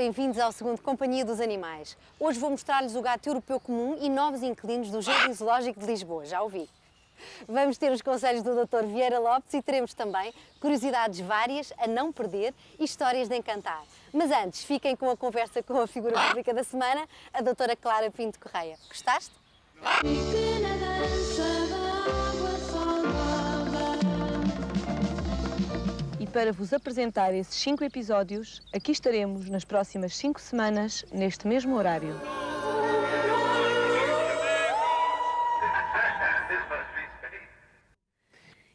bem-vindos ao segundo Companhia dos Animais. Hoje vou mostrar-lhes o gato europeu comum e novos inquilinos do Jardim Zoológico de Lisboa, já ouvi. Vamos ter os conselhos do Dr. Vieira Lopes e teremos também curiosidades várias a não perder e histórias de encantar. Mas antes, fiquem com a conversa com a figura pública da semana, a Dra. Clara Pinto Correia. Gostaste? E para vos apresentar esses 5 episódios, aqui estaremos nas próximas 5 semanas, neste mesmo horário.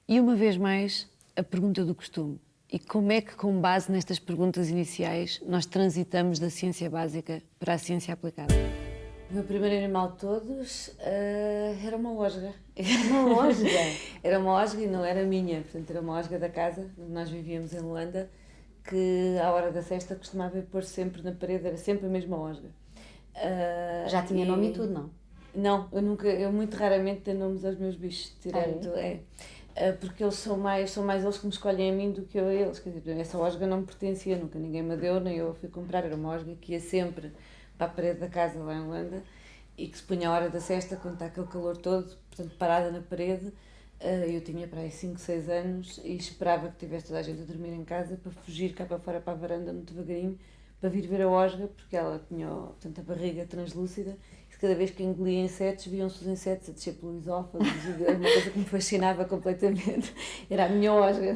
E uma vez mais, a pergunta do costume. E como é que, com base nestas perguntas iniciais, nós transitamos da ciência básica para a ciência aplicada? O meu primeiro animal de todos era uma osga. Uma osga? Era uma osga e não era minha, portanto era uma osga da casa, onde nós vivíamos em Luanda, que à hora da sesta costumava pôr sempre na parede, era sempre a mesma osga. Já tinha nome e tudo, não? Não, eu muito raramente tenho nomes aos meus bichos, tirando, porque eles são mais eles que me escolhem a mim do que eu a eles, quer dizer, essa osga não me pertencia, nunca ninguém me deu, nem eu fui comprar, era uma osga que ia sempre para a parede da casa lá em Luanda e que se punha à hora da sesta, quando está aquele calor todo, portanto parada na parede. Eu tinha para aí 5, 6 anos e esperava que tivesse toda a gente a dormir em casa para fugir cá para fora para a varanda muito devagarinho para vir ver a osga, porque ela tinha, portanto, a barriga translúcida e cada vez que engolia insetos, viam-se os insetos a descer pelo esófago, era uma coisa que me fascinava completamente, era a minha osga.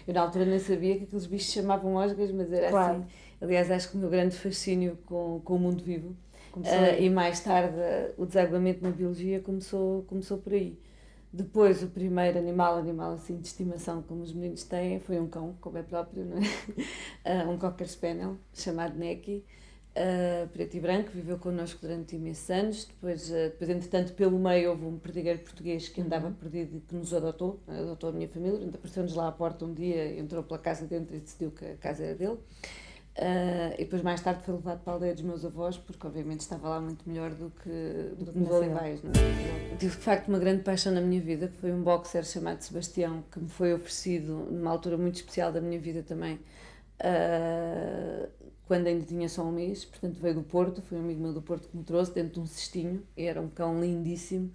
Eu na altura nem sabia que aqueles bichos se chamavam osgas, mas era claro. Assim. Aliás, acho que o meu grande fascínio com o mundo vivo e mais tarde o desaguamento na biologia começou por aí. Depois, o primeiro animal assim de estimação como os meninos têm foi um cão, como é próprio, não é? Um Cocker Spaniel, chamado Neki, preto e branco, viveu connosco durante imensos anos. Depois, entretanto, pelo meio houve um perdigueiro português que andava perdido e que nos adotou a minha família. Apareceu-nos lá à porta um dia, entrou pela casa dentro e decidiu que a casa era dele. E depois mais tarde foi levado para a aldeia dos meus avós, porque obviamente estava lá muito melhor do que nos Olivais. Não é? Tive de facto uma grande paixão na minha vida, que foi um boxer chamado Sebastião, que me foi oferecido numa altura muito especial da minha vida também, quando ainda tinha só um mês, portanto veio do Porto, foi um amigo meu do Porto que me trouxe dentro de um cestinho, e era um cão lindíssimo,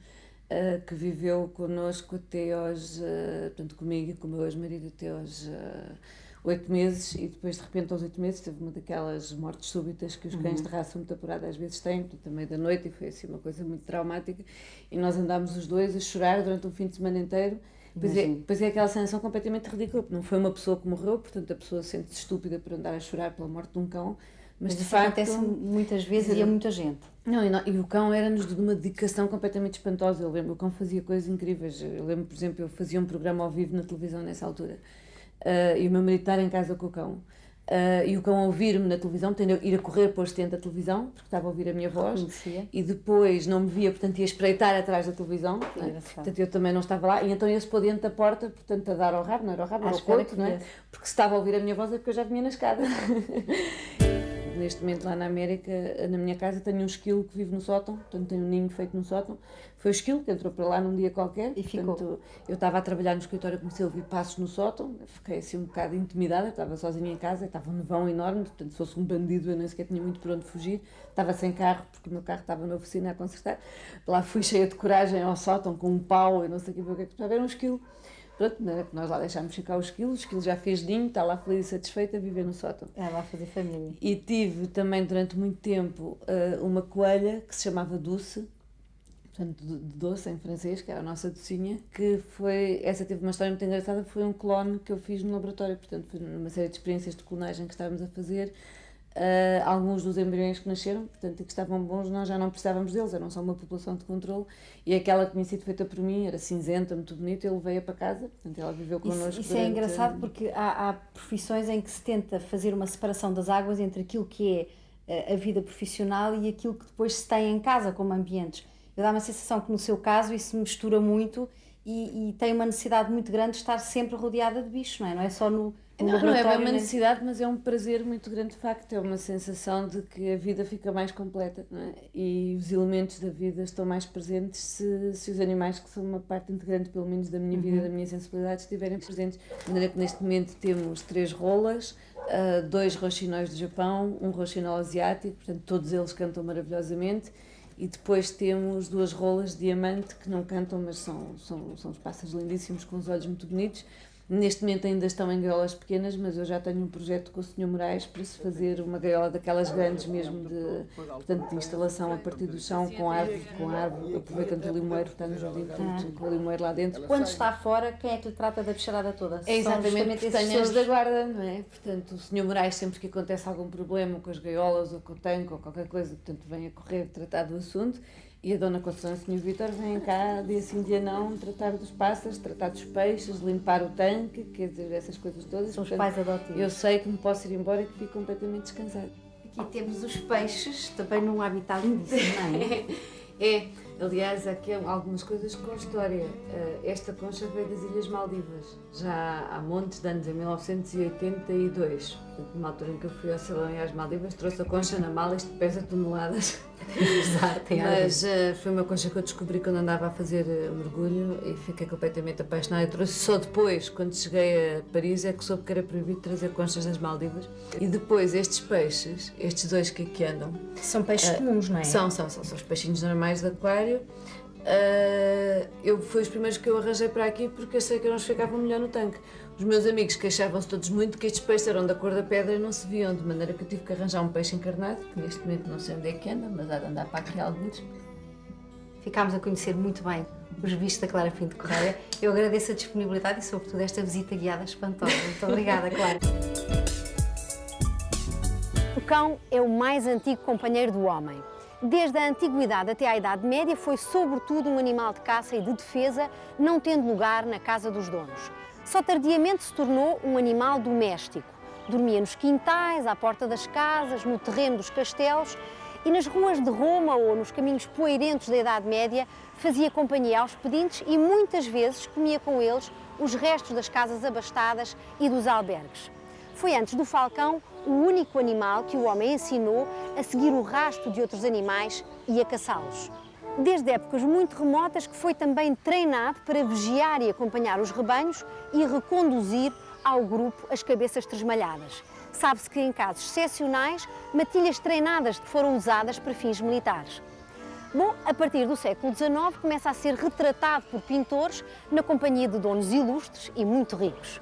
que viveu connosco até aos, portanto comigo e com o meu ex-marido até aos 8 meses, e depois de repente aos 8 meses teve uma daquelas mortes súbitas que os cães de raça muito apurada às vezes têm, portanto, à meia da noite, e foi assim uma coisa muito traumática, e nós andámos os dois a chorar durante um fim de semana inteiro. Depois é aquela sensação completamente ridícula, porque não foi uma pessoa que morreu, portanto a pessoa sente-se estúpida por andar a chorar pela morte de um cão, mas de facto acontece muitas vezes e a muita gente. E o cão era-nos de uma dedicação completamente espantosa. Eu lembro, o cão fazia coisas incríveis. Eu lembro, por exemplo, eu fazia um programa ao vivo na televisão nessa altura, e o meu marido estar em casa com o cão, e o cão a ouvir-me na televisão, portanto, ir a correr para o assistente da televisão, porque estava a ouvir a minha voz, e depois não me via, portanto ia espreitar atrás da televisão, portanto eu também não estava lá, e então ia-se para dentro da porta, portanto a dar ao rabo, não era ao rabo, era ao coito, não é? Porque se estava a ouvir a minha voz é porque eu já vinha na escada. Neste momento lá na América, na minha casa, tenho um esquilo que vive no sótão, portanto tenho um ninho feito no sótão. Foi o esquilo que entrou para lá num dia qualquer. E ficou. Portanto, eu estava a trabalhar no escritório, comecei a ouvir passos no sótão, fiquei assim um bocado intimidada, eu estava sozinha em casa, estava um nevão enorme, portanto se fosse um bandido eu nem sequer tinha muito por onde fugir. Estava sem carro, porque o meu carro estava na oficina a consertar. Lá fui cheia de coragem ao sótão, com um pau, eu não sei o que estava, era um esquilo. Pronto, nós lá deixámos ficar o esquilo já fez ninho, está lá feliz e satisfeita a viver no sótão. É lá fazer família. E tive também durante muito tempo uma coelha que se chamava Dulce, portanto de doce em francês, que era a nossa docinha, essa teve uma história muito engraçada, foi um clone que eu fiz no laboratório, portanto foi numa série de experiências de clonagem que estávamos a fazer. Alguns dos embriões que nasceram, portanto, e que estavam bons, nós já não precisávamos deles, eram só uma população de controle, e aquela que tinha sido feita por mim era cinzenta, muito bonita, eu levei-a para casa, portanto ela viveu connosco. Isso é engraçado porque há profissões em que se tenta fazer uma separação das águas entre aquilo que é a vida profissional e aquilo que depois se tem em casa como ambientes. Eu dá uma sensação que no seu caso isso mistura muito e tem uma necessidade muito grande de estar sempre rodeada de bichos, não é? Não é só no Não é bem uma necessidade, mas é um prazer muito grande de facto, é uma sensação de que a vida fica mais completa, não é? E os elementos da vida estão mais presentes se os animais, que são uma parte integrante pelo menos da minha vida, da minha sensibilidade, estiverem presentes. De maneira que neste momento temos 3 rolas, 2 roxinóis do Japão, um roxinol asiático, portanto todos eles cantam maravilhosamente. E depois temos 2 rolas de diamante que não cantam, mas são os pássaros lindíssimos, com os olhos muito bonitos. Neste momento ainda estão em gaiolas pequenas, mas eu já tenho um projeto com o Sr. Moraes para se fazer uma gaiola daquelas grandes mesmo, portanto, de instalação a partir do chão, com árvore, aproveitando o limoeiro que está no jardim, portanto, com o limoeiro lá dentro. Quando está fora, quem é que lhe trata da bicharada toda? É exatamente esses pessoas da guarda, não é? Portanto, o Sr. Moraes, sempre que acontece algum problema com as gaiolas ou com o tanque ou qualquer coisa, portanto, vem a correr tratar do assunto. E a Dona Conceição e o Sr. Vítor vêm cá, dia sim, dia não, tratar dos pássaros, tratar dos peixes, limpar o tanque, quer dizer, essas coisas todas. São os pais adotivos. Eu sei que me posso ir embora e que fico completamente descansada. Aqui temos os peixes, também num habitat lindíssimo, não é? Aliás, aqui há algumas coisas com história. Esta concha veio das Ilhas Maldivas, já há montes de anos, em 1982. Portanto, numa altura em que eu fui ao Ceilão e às Maldivas, trouxe a concha na mala, isto pesa toneladas. Mas foi uma concha que eu descobri quando andava a fazer mergulho e fiquei completamente apaixonada. Eu trouxe só depois, quando cheguei a Paris, é que soube que era proibido trazer conchas das Maldivas. E depois estes peixes, estes 2 que aqui andam... São peixes comuns, não é? São os peixinhos normais de aquário. Foi os primeiros que eu arranjei para aqui porque eu sei que eles ficavam melhor no tanque. Os meus amigos queixavam-se todos muito que estes peixes eram da cor da pedra e não se viam, de maneira que eu tive que arranjar um peixe encarnado, que neste momento não sei onde é que anda, mas há de andar para aqui alguns. Ficámos a conhecer muito bem os bichos da Clara Pinto Correia. Eu agradeço a disponibilidade e, sobretudo, esta visita guiada espantosa. Muito obrigada, Clara. O cão é o mais antigo companheiro do homem. Desde a antiguidade até à Idade Média, foi sobretudo um animal de caça e de defesa, não tendo lugar na casa dos donos. Só tardiamente se tornou um animal doméstico. Dormia nos quintais, à porta das casas, no terreno dos castelos e nas ruas de Roma ou nos caminhos poeirentos da Idade Média fazia companhia aos pedintes e muitas vezes comia com eles os restos das casas abastadas e dos albergues. Foi antes do falcão o único animal que o homem ensinou a seguir o rastro de outros animais e a caçá-los. Desde épocas muito remotas que foi também treinado para vigiar e acompanhar os rebanhos e reconduzir ao grupo as cabeças tresmalhadas. Sabe-se que em casos excepcionais, matilhas treinadas foram usadas para fins militares. Bom, a partir do século XIX começa a ser retratado por pintores na companhia de donos ilustres e muito ricos.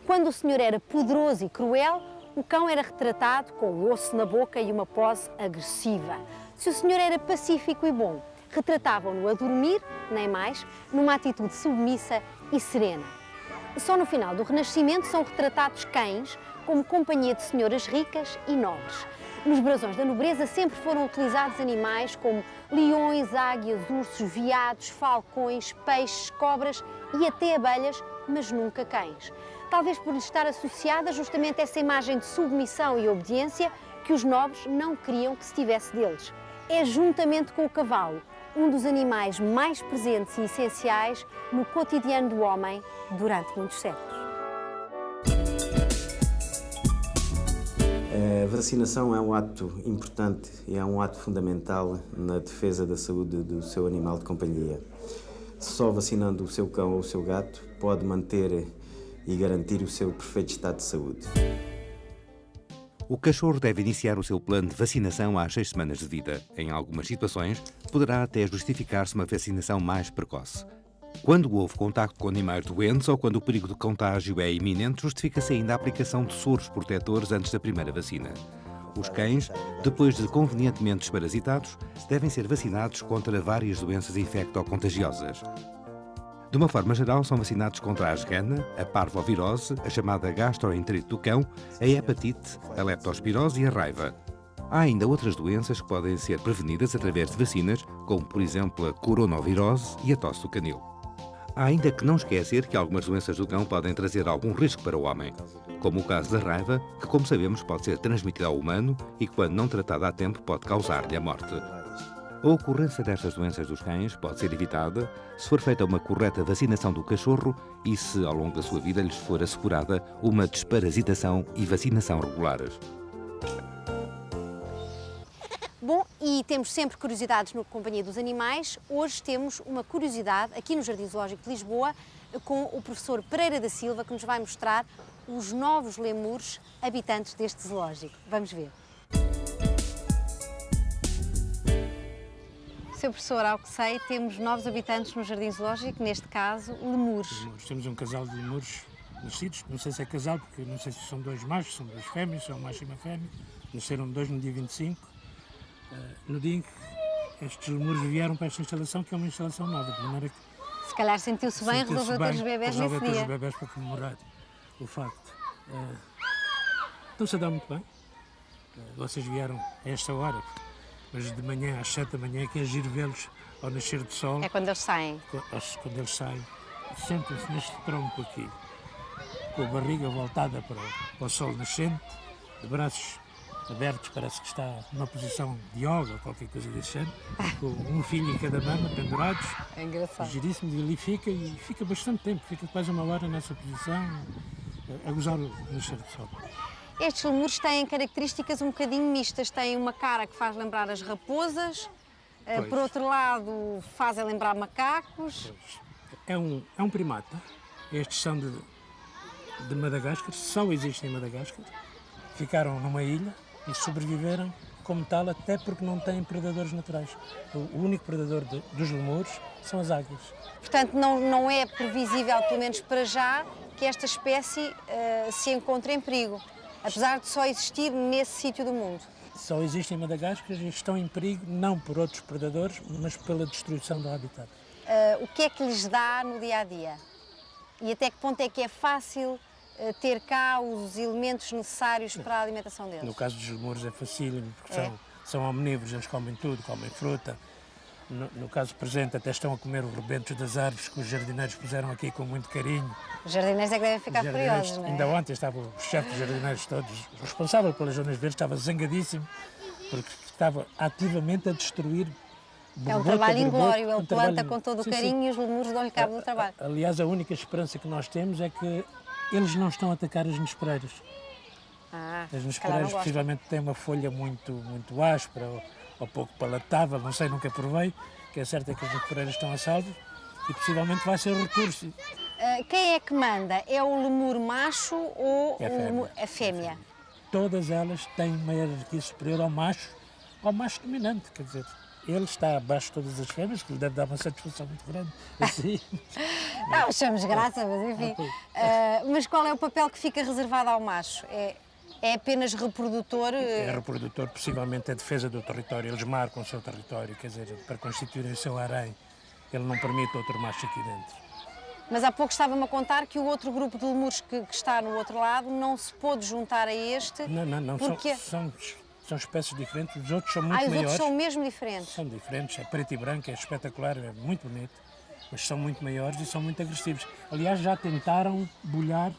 Quando o senhor era poderoso e cruel, o cão era retratado com o osso na boca e uma pose agressiva. Se o senhor era pacífico e bom, retratavam-no a dormir, nem mais, numa atitude submissa e serena. Só no final do Renascimento são retratados cães como companhia de senhoras ricas e nobres. Nos brasões da nobreza sempre foram utilizados animais como leões, águias, ursos, veados, falcões, peixes, cobras e até abelhas, mas nunca cães. Talvez por lhes estar associada justamente essa imagem de submissão e obediência que os nobres não queriam que se tivesse deles. É juntamente com o cavalo um dos animais mais presentes e essenciais no cotidiano do homem durante muitos séculos. A vacinação é um ato importante e é um ato fundamental na defesa da saúde do seu animal de companhia. Só vacinando o seu cão ou o seu gato pode manter e garantir o seu perfeito estado de saúde. O cachorro deve iniciar o seu plano de vacinação às 6 semanas de vida. Em algumas situações, poderá até justificar-se uma vacinação mais precoce. Quando houve contacto com animais doentes ou quando o perigo de contágio é iminente, justifica-se ainda a aplicação de soros protetores antes da primeira vacina. Os cães, depois de convenientemente desparasitados, devem ser vacinados contra várias doenças infecto-contagiosas. De uma forma geral, são vacinados contra a asgana, a parvovirose, a chamada gastroenterite do cão, a hepatite, a leptospirose e a raiva. Há ainda outras doenças que podem ser prevenidas através de vacinas, como, por exemplo, a coronavirose e a tosse do canil. Há ainda que não esquecer que algumas doenças do cão podem trazer algum risco para o homem, como o caso da raiva, que, como sabemos, pode ser transmitida ao humano e, quando não tratada a tempo, pode causar-lhe a morte. A ocorrência destas doenças dos cães pode ser evitada se for feita uma correta vacinação do cachorro e se, ao longo da sua vida, lhes for assegurada uma desparasitação e vacinação regulares. Bom, e temos sempre curiosidades no Companhia dos Animais. Hoje temos uma curiosidade aqui no Jardim Zoológico de Lisboa com o professor Pereira da Silva, que nos vai mostrar os novos lemures habitantes deste zoológico. Vamos ver. Sr. Professor, ao que sei, temos novos habitantes no Jardim Zoológico, neste caso, lemures. Temos um casal de lemures nascidos, não sei se é casal, porque não sei se são 2 machos, são 2 fêmeas, são um macho e uma fêmea. Nasceram 2 no dia 25, no dia em que estes lemures vieram para esta instalação, que é uma instalação nova, de maneira que... Se calhar sentiu-se bem, resolveu ter os bebés nesse ter os dia. bebés para comemorar o facto. Estão-se a dar muito bem. Vocês vieram a esta hora, mas de manhã, às 7 da manhã, que é giro vê-los ao nascer do sol. É quando eles saem. Quando eles saem, sentam-se neste tronco aqui, com a barriga voltada para o sol nascente, de braços abertos, parece que está numa posição de yoga ou qualquer coisa desse género, com um filho em cada mama, pendurados. É engraçado. Giríssimo, e ali fica bastante tempo, fica quase 1 hora nessa posição, a gozar o nascer do sol. Estes lemures têm características um bocadinho mistas. Têm uma cara que faz lembrar as raposas, por outro lado fazem lembrar macacos. É um primata. Estes são de Madagascar, só existem em Madagascar. Ficaram numa ilha e sobreviveram como tal, até porque não têm predadores naturais. O único predador dos lemures são as águias. Portanto, não é previsível, pelo menos para já, que esta espécie se encontre em perigo, apesar de só existir nesse sítio do mundo. Só existem em Madagascar e estão em perigo não por outros predadores, mas pela destruição do habitat. O que é que lhes dá no dia-a-dia? E até que ponto é que é fácil ter cá os elementos necessários para a alimentação deles? No caso dos lemures é facílimo, porque são omnívoros, eles comem tudo, comem fruta. No caso presente, até estão a comer os rebentos das árvores que os jardineiros puseram aqui com muito carinho. Os jardineiros é que devem ficar furiosos, não é? Ainda ontem estava o chefe dos jardineiros todos, o responsável pelas zonas verdes, estava zangadíssimo, porque estava ativamente a destruir. É um trabalho inglório, ele planta com todo o carinho e os lemures dão-lhe cabo do trabalho. Aliás, a única esperança que nós temos é que eles não estão a atacar as nespereiras. As nespereiras possivelmente têm uma folha muito áspera ou pouco palatável, não sei, nunca provei. O que é certo é que as nespereiras estão a salvo e possivelmente vai ser recurso. Quem é que manda? É o lemur macho ou É a fêmea? Todas elas têm uma hierarquia superior ao macho dominante, quer dizer, ele está abaixo de todas as fêmeas, que lhe deve dar uma satisfação muito grande. Assim. Não, achamos graça, mas enfim. Mas qual é o papel que fica reservado ao macho? É apenas reprodutor? É reprodutor, possivelmente a defesa do território. Eles marcam o seu território, quer dizer, para constituírem o seu harém. Ele não permite outro macho aqui dentro. Mas há pouco estava-me a contar que o outro grupo de lemures que está no outro lado não se pôde juntar a este. Não. Porque... São espécies diferentes. Os outros são muito os maiores. Outros são mesmo diferentes? São diferentes. É preto e branco, é espetacular, é muito bonito. Mas são muito maiores e são muito agressivos. Aliás, já tentaram bolhar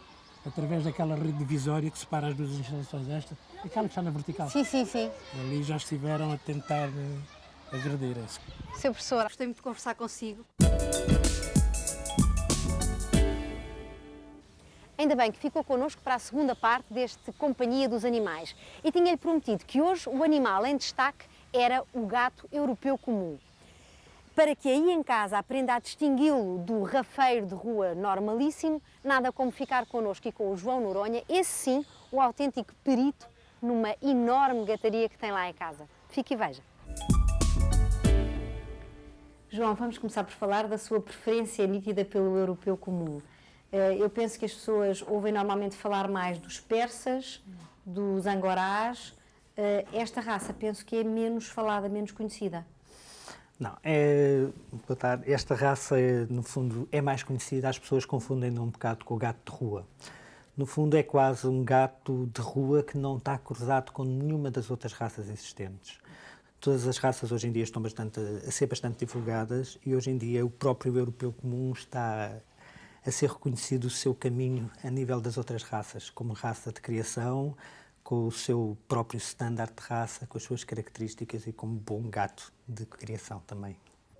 através daquela rede divisória que separa as duas instalações esta, aquela que está na vertical. Sim. Ali já estiveram a tentar agredirem-se. Sr. Professor, gostei muito de conversar consigo. Ainda bem que ficou connosco para a segunda parte deste Companhia dos Animais. E tinha-lhe prometido que hoje o animal em destaque era o gato europeu comum. Para que aí em casa aprenda a distingui-lo do rafeiro de rua normalíssimo, nada como ficar connosco e com o João Noronha, esse sim, o autêntico perito numa enorme gataria que tem lá em casa. Fique e veja. João, vamos começar por falar da sua preferência nítida pelo europeu comum. Eu penso que as pessoas ouvem normalmente falar mais dos persas, dos angorás. Esta raça penso que é menos falada, menos conhecida. Não, boa tarde. Esta raça, no fundo, é mais conhecida, as pessoas confundem um bocado com o gato de rua. No fundo, é quase um gato de rua que não está cruzado com nenhuma das outras raças existentes. Todas as raças hoje em dia estão a ser bastante divulgadas e hoje em dia o próprio europeu comum está a ser reconhecido o seu caminho a nível das outras raças, como raça de criação, com o seu próprio standard de raça, com as suas características e como bom gato de criação também.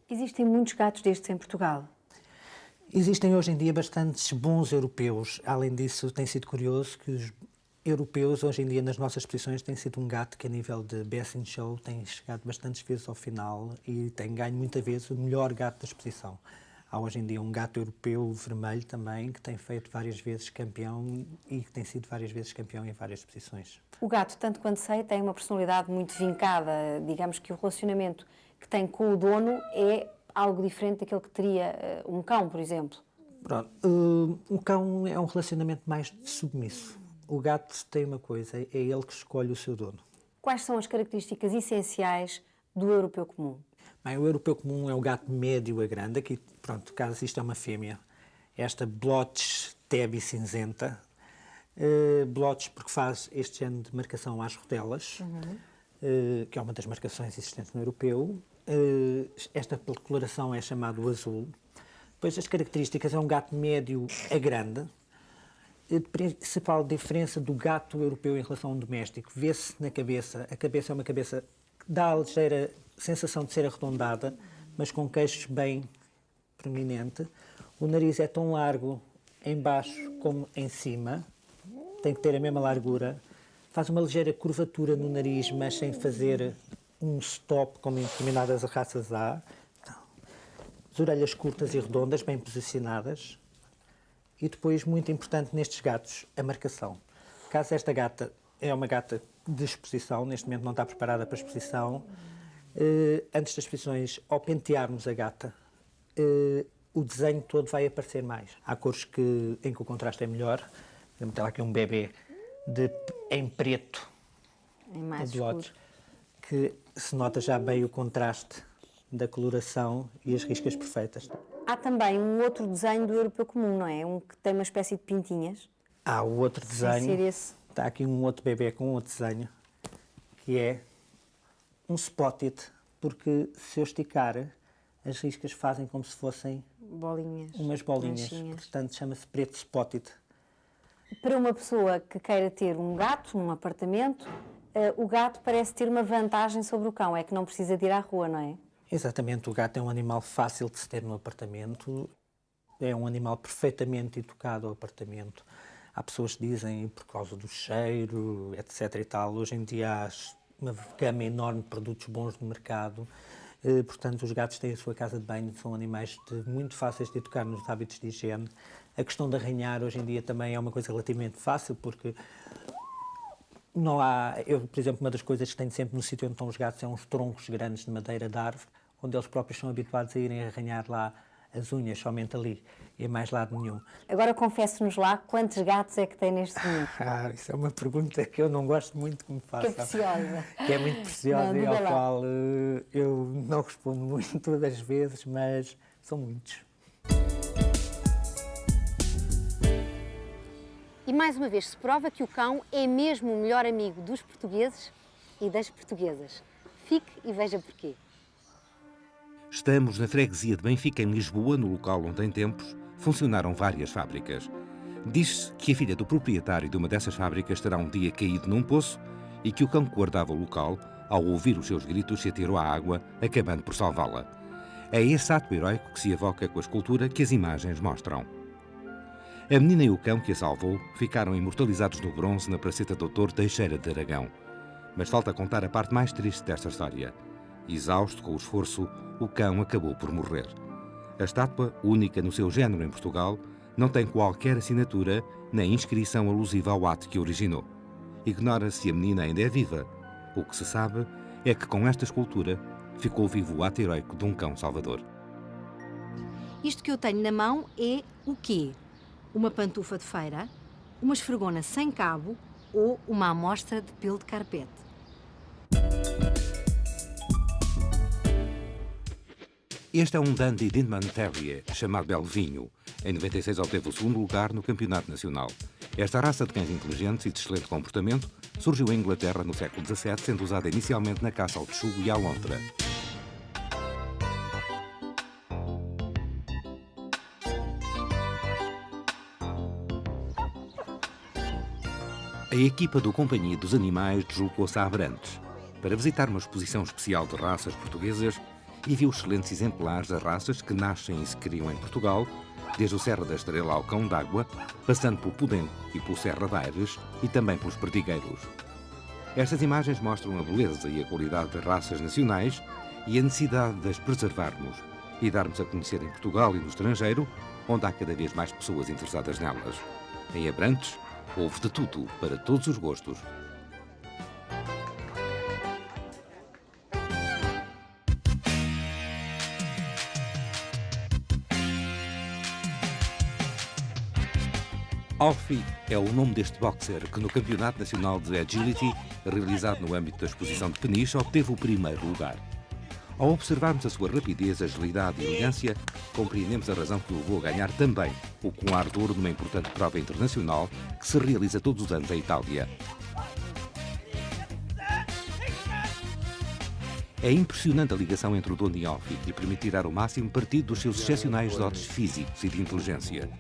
Existem muitos gatos destes em Portugal? Existem hoje em dia bastantes bons europeus. Além disso, tem sido curioso que os europeus, hoje em dia, nas nossas exposições, têm sido um gato que, a nível de Best in Show, tem chegado bastantes vezes ao final e tem ganho, muitas vezes, o melhor gato da exposição. Há hoje em dia um gato europeu vermelho também, que tem feito várias vezes campeão e que tem sido várias vezes campeão em várias posições. O gato, tanto quanto sei, tem uma personalidade muito vincada. Digamos que o relacionamento que tem com o dono é algo diferente daquele que teria um cão, por exemplo. Pronto, o cão é um relacionamento mais submisso. O gato tem uma coisa, é ele que escolhe o seu dono. Quais são as características essenciais do europeu comum? Bem, o europeu comum é o gato médio a grande. Aqui, pronto, caso isto é uma fêmea. Esta Blotch Tabby cinzenta. Blotch porque faz este género de marcação às rodelas, que é uma das marcações existentes no europeu. Esta coloração é chamada o azul. Depois as características é um gato médio a grande. A principal diferença do gato europeu em relação ao doméstico vê-se na cabeça. A cabeça é uma cabeça que dá a ligeira sensação de ser arredondada, mas com queixos bem prominente. O nariz é tão largo em baixo como em cima, tem que ter a mesma largura. Faz uma ligeira curvatura no nariz, mas sem fazer um stop, como em determinadas raças há. As orelhas curtas e redondas, bem posicionadas. E depois, muito importante nestes gatos, a marcação. Caso esta gata é uma gata de exposição, neste momento não está preparada para exposição, antes das exposições, ao pentearmos a gata, o desenho todo vai aparecer mais. Há cores em que o contraste é melhor. Vamos ter aqui um bebê em preto, Em mais escuro. que se nota já bem o contraste da coloração e as riscas perfeitas. Há também um outro desenho do europeu comum, não é? Um que tem uma espécie de pintinhas. Há o outro desenho. Sem ser esse. Está aqui um outro bebê com outro desenho, que é um spotted, porque se eu esticar, as riscas fazem como se fossem Bolinhas. umas bolinhas. Manchinhas. Portanto, chama-se preto spotted. Para uma pessoa que queira ter um gato num apartamento, o gato parece ter uma vantagem sobre o cão, é que não precisa de ir à rua, não é? Exatamente, o gato é um animal fácil de se ter no apartamento, é um animal perfeitamente educado ao apartamento. Há pessoas que dizem por causa do cheiro, etc. e tal. Hoje em dia há uma gama enorme de produtos bons no mercado, portanto os gatos têm a sua casa de banho, são animais muito fáceis de educar nos hábitos de higiene. A questão de arranhar hoje em dia também é uma coisa relativamente fácil, porque não há... por exemplo, uma das coisas que tenho sempre no sítio onde estão os gatos é uns troncos grandes de madeira de árvore, onde eles próprios são habituados a irem arranhar lá as unhas, somente ali, e a mais lado nenhum. Agora confesse-nos lá quantos gatos é que tem neste mundo. Isso é uma pergunta que eu não gosto muito que me façam. Que é preciosa. Que é muito preciosa Não, e ao diga lá. qual eu não respondo muito todas as vezes, mas são muitos. E mais uma vez se prova que o cão é mesmo o melhor amigo dos portugueses e das portuguesas. Fique e veja porquê. Estamos na freguesia de Benfica, em Lisboa, no local onde em tempos funcionaram várias fábricas. Diz-se que a filha do proprietário de uma dessas fábricas terá um dia caído num poço e que o cão que guardava o local, ao ouvir os seus gritos, se atirou à água, acabando por salvá-la. É esse ato heroico que se evoca com a escultura que as imagens mostram. A menina e o cão que a salvou ficaram imortalizados no bronze na Praceta Doutor Teixeira de Aragão. Mas falta contar a parte mais triste desta história. Exausto com o esforço, o cão acabou por morrer. A estátua, única no seu género em Portugal, não tem qualquer assinatura nem inscrição alusiva ao ato que originou. Ignora-se se a menina ainda é viva. O que se sabe é que com esta escultura ficou vivo o ato heroico de um cão salvador. Isto que eu tenho na mão é o quê? Uma pantufa de feira, uma esfregona sem cabo ou uma amostra de pelo de carpete? Este é um Dundee Dinman Terrier, chamado Belvinho. Em 96 obteve o segundo lugar no Campeonato Nacional. Esta raça de cães inteligentes e de excelente comportamento surgiu em Inglaterra no século XVII, sendo usada inicialmente na caça ao texugo e à lontra. A equipa do Companhia dos Animais deslocou-se a Abrantes para visitar uma exposição especial de raças portuguesas e viu excelentes exemplares das raças que nascem e se criam em Portugal, desde o Serra da Estrela ao Cão d'Água, passando pelo Pudengo e pelo Serra de Aires e também pelos Perdigueiros. Estas imagens mostram a beleza e a qualidade das raças nacionais e a necessidade de as preservarmos, e dar-nos a conhecer em Portugal e no estrangeiro, onde há cada vez mais pessoas interessadas nelas. Em Abrantes, houve de tudo, para todos os gostos. Alfie é o nome deste boxer que no Campeonato Nacional de Agility, realizado no âmbito da exposição de Peniche, obteve o primeiro lugar. Ao observarmos a sua rapidez, agilidade e elegância, compreendemos a razão que o levou a ganhar também o Colar de Ouro numa importante prova internacional que se realiza todos os anos em Itália. É impressionante a ligação entre o dono e Alfie, que lhe permite tirar o máximo partido dos seus excepcionais dotes físicos e de inteligência.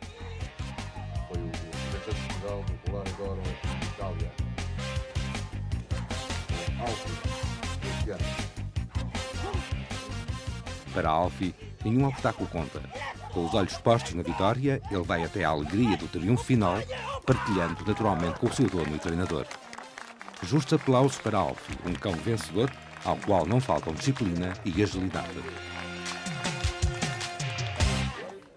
Foi o representante de Portugal no Colar agora em Itália. Alfie, este ano. Para Alfie, nenhum obstáculo conta. Com os olhos postos na vitória, ele vai até à alegria do triunfo final, partilhando naturalmente com o seu dono e treinador. Justos aplausos para Alfie, um cão vencedor, ao qual não faltam disciplina e agilidade.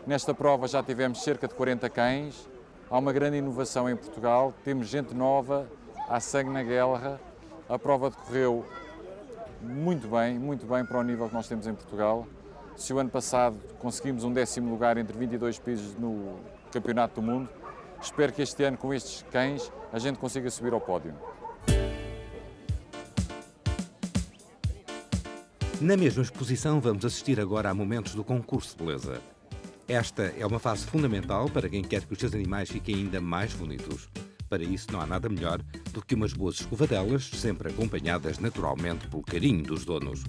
Nesta prova já tivemos cerca de 40 cães, há uma grande inovação em Portugal, temos gente nova, há sangue na guerra, a prova decorreu muito bem para o nível que nós temos em Portugal. Se o ano passado conseguimos um 10º lugar entre 22 países no Campeonato do Mundo, espero que este ano, com estes cães, a gente consiga subir ao pódio. Na mesma exposição, vamos assistir agora a momentos do concurso de beleza. Esta é uma fase fundamental para quem quer que os seus animais fiquem ainda mais bonitos. Para isso, não há nada melhor do que umas boas escovadelas, sempre acompanhadas naturalmente pelo carinho dos donos.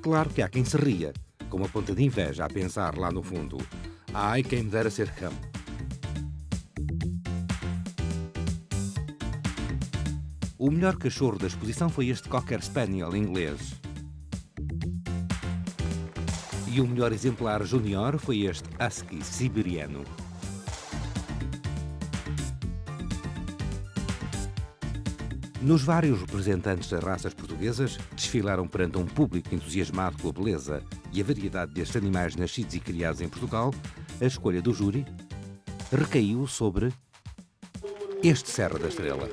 Claro que há quem se ria, com uma ponta de inveja a pensar lá no fundo: ai, quem me dera ser cão. O melhor cachorro da exposição foi este Cocker Spaniel inglês. E o melhor exemplar júnior foi este Husky siberiano. Nos vários representantes das raças portuguesas desfilaram perante um público entusiasmado com a beleza e a variedade destes animais nascidos e criados em Portugal, a escolha do júri recaiu sobre este Serra da Estrela.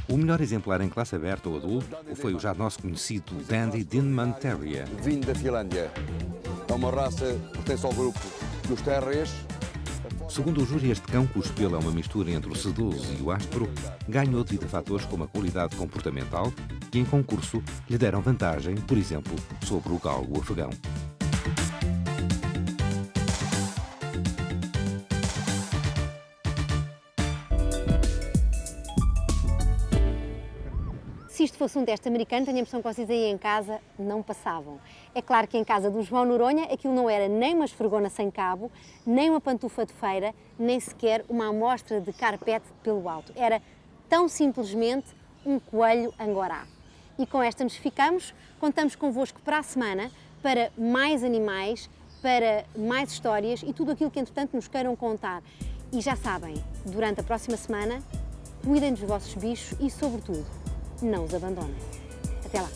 O melhor exemplar em classe aberta ou adulto foi o já nosso conhecido Dandy Dinman Terrier. Vindo da Finlândia. É uma raça que pertence ao grupo dos Terriers. Segundo o júri, este cão, cujo pelo é uma mistura entre o sedoso e o áspero, ganhou devido a fatores como a qualidade comportamental que, em concurso, lhe deram vantagem, por exemplo, sobre o galgo afegão. Se isto fosse um teste americano, tenho a impressão que vocês aí em casa não passavam. É claro que em casa do João Noronha aquilo não era nem uma esfregona sem cabo, nem uma pantufa de feira, nem sequer uma amostra de carpete de pelo alto. Era tão simplesmente um coelho angorá. E com esta nos ficamos. Contamos convosco para a semana para mais animais, para mais histórias e tudo aquilo que entretanto nos queiram contar. E já sabem, durante a próxima semana, cuidem dos vossos bichos e, sobretudo, não os abandonem. Até lá!